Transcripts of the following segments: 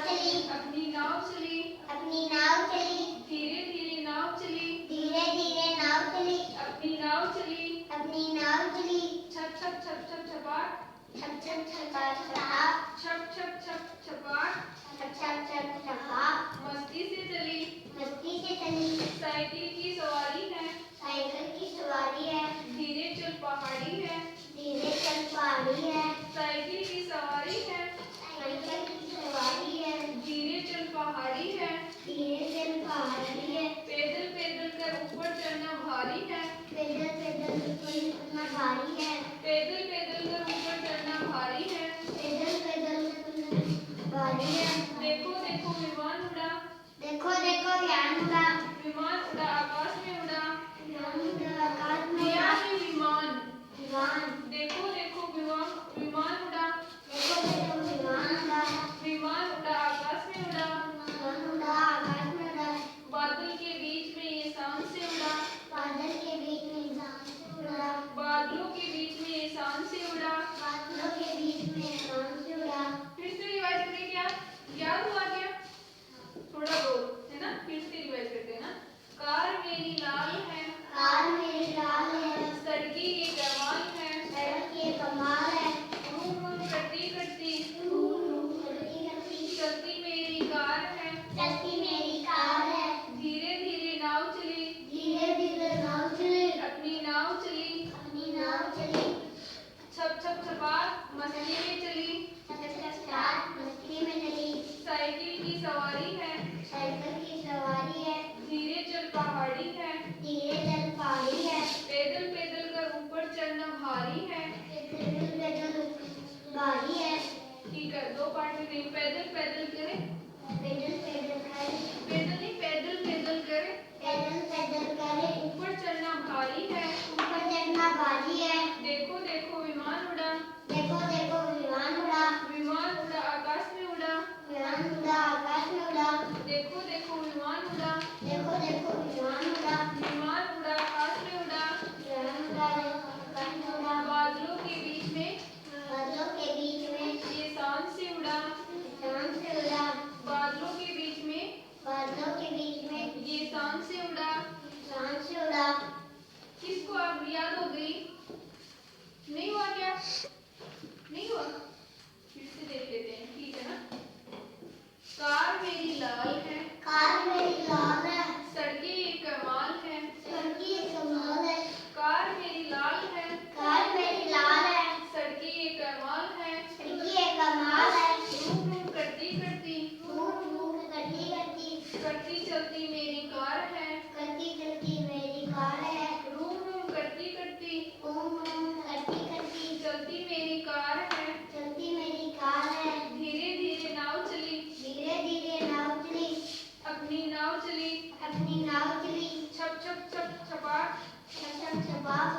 चली, अपनी नाव चली, अपनी नाव चली, धीरे धीरे नाव चली, धीरे धीरे नाव चली, अपनी नाव चली, अपनी नाव चली, छप छप छप छप छपाक, छप छप छपाक छपाक, छप छप छप छपाक, छप छप छप छपाक, मस्ती से चली, मस्ती से चली, साइकिल की सवारी है, साइकिल की सवारी है, धीरे चल पहाड़ी है, धीरे चल पहाड़ी है, साइकिल की सवारी है, साइकिल की सवारी है, धीरे चल पहाड़ी है, धीरे चल पहाड़ी है, पैदल पैदल कर ऊपर चढ़ना भारी है, पैदल पैदल ऊपर चढ़ना भारी है, पैदल पैदल कर ऊपर चढ़ना भारी है, पैदल पैदल ऊपर भारी है। देखो देखो विमान उड़ा, देखो देखो विमान उड़ा, विमान उड़ा आकाश में उड़ा, विमान उड़ा आकाश में दिया उड़ा, में विमान, विमान, देखो देखो विमान विमान उड़ा, देखो देखो विमान उड़ा, विमान उड़ा आकाश में उड़ा, विमान उड़ा आकाश में उड़ा, बादल के बीच में ये शान से उड़ा, बादल के बीच में इंसान से उड़ा, बादलों के बीच में ये शान से उड़ा, बादलों के बीच में इंसान से उड़ा। फिर से रिवाइज करके क्या याद हुआ क्या? थोड़ा बहुत है ना, फिर से रिवाइज करते हैं ना। कार मेरी लाल है, कार मेरी लाल है, सड़की ये कमाल है, सड़क ये कमाल है, रूम रूम करती करती, रूम रूम करती करती, चलती मेरी कार है, चलती मेरी कार है, धीरे धीरे नाव चली, धीरे धीरे नाव चली, अपनी नाव चली, अपनी नाव चली, छप छप छपाक मस्ती में चली, छप छप छपाक मस्ती में चली, साइकिल की सवारी है, साइकिल की सवारी है, धीरे चल पहाड़ी है, धीरे चल पहाड़ी है, पैदल पैदल कर ऊपर चढ़ना भारी है, पैदल पैदल भारी है, ठीक है, दो पार्ट में नहीं, पैदल पैदल करे, पैदल पैदल करे, पैदल नहीं पैदल पैदल करे, पैदल पैदल करे, ऊपर चढ़ना भारी है, ऊपर चढ़ना भारी है, देखो देखो विमान उड़ा, देखो देखो विमान उड़ा, विमान उड़ा आकाश में उड़ा, विमान उड़ा आकाश में उड़ा, देखो देखो विमान उड़ा, देखो देखो विमान उड़ा, विमान उड़ा आकाश में उड़ा, विमान उड़ा आकाश में उड़ा, बादलों के बीच में बादलों के बीच में ये शान से उड़ा, चांद से उड़ा, बादलों के बीच में बादलों के बीच में ये शान से उड़ा। चांद से उड़ा। किसको अब याद हो गई? नहीं हुआ क्या? नहीं हुआ? फिर से देख लेते हैं, ठीक है ना। कार मेरी लाल है, कार मेरी लाल है, सड़कें ये कमाल है, सड़कें ये कमाल है, कार मेरी लाल है, कार मेरी लाल है, सड़कें ये कमाल है, सड़कें ये कमाल है, रूम रूम करती करती, रूम रूम करती करती, करती चलती मेरी कार है, करती चलती मेरी कार है, रूम रूम करती करती, रूम रूम करती करती, चलती मेरी कार है, चलती मेरी कार है, धीरे धीरे नाव चली, धीरे धीरे नाव चली, अपनी नाव चली, अपनी नाव चली, छप छप छप छपाक छप छप छपाक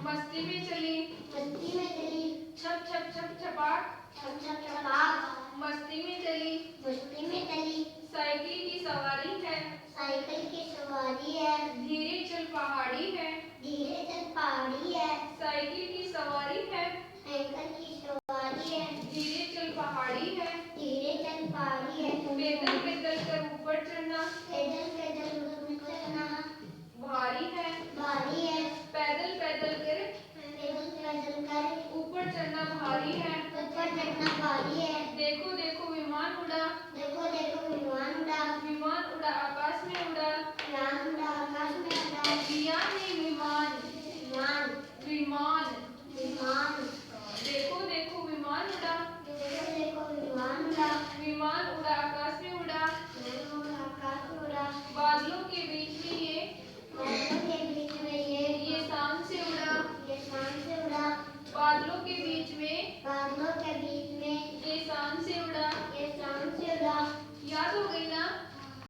मस्ती में चली, मस्ती में चली, छप छप छप छपाक छप छप छपाक मस्ती में चली, मस्ती में चली, साइकिल की सवारी है, साइकिल की सवारी है, धीरे चल पहाड़ी है, धीरे चल पहाड़ी है, साइकिल की सवारी है, साइकिल की सवारी है, धीरे चल पहाड़ी है, धीरे चल पहाड़ी है, पैदल पैदल कर ऊपर चढ़ना पैदल पैदल ऊपर चढ़ना भारी है, भारी है, पैदल पैदल कर पैदल पैदल कर ऊपर चढ़ना भारी है, ऊपर चढ़ना भारी है, देखो देखो विमान उड़ा, देखो देखो विमान उड़ा, विमान उड़ा आकाश में उड़ा, विमान उड़ा आकाश में उड़ा, दिया में विमान, विमान विमान, विमान, देखो देखो विमान उड़ा, देखो देखो विमान उड़ा, विमान उड़ा आकाश में उड़ा, विमान उड़ा आकाश में उड़ा, बादलों के बीच में ये बादलों के बीच में ये शान से उड़ा, ये शान से उड़ा, बादलों के बीच में बादलों के बीच में ये शान से उड़ा। ये शान से उड़ा। याद हो गई?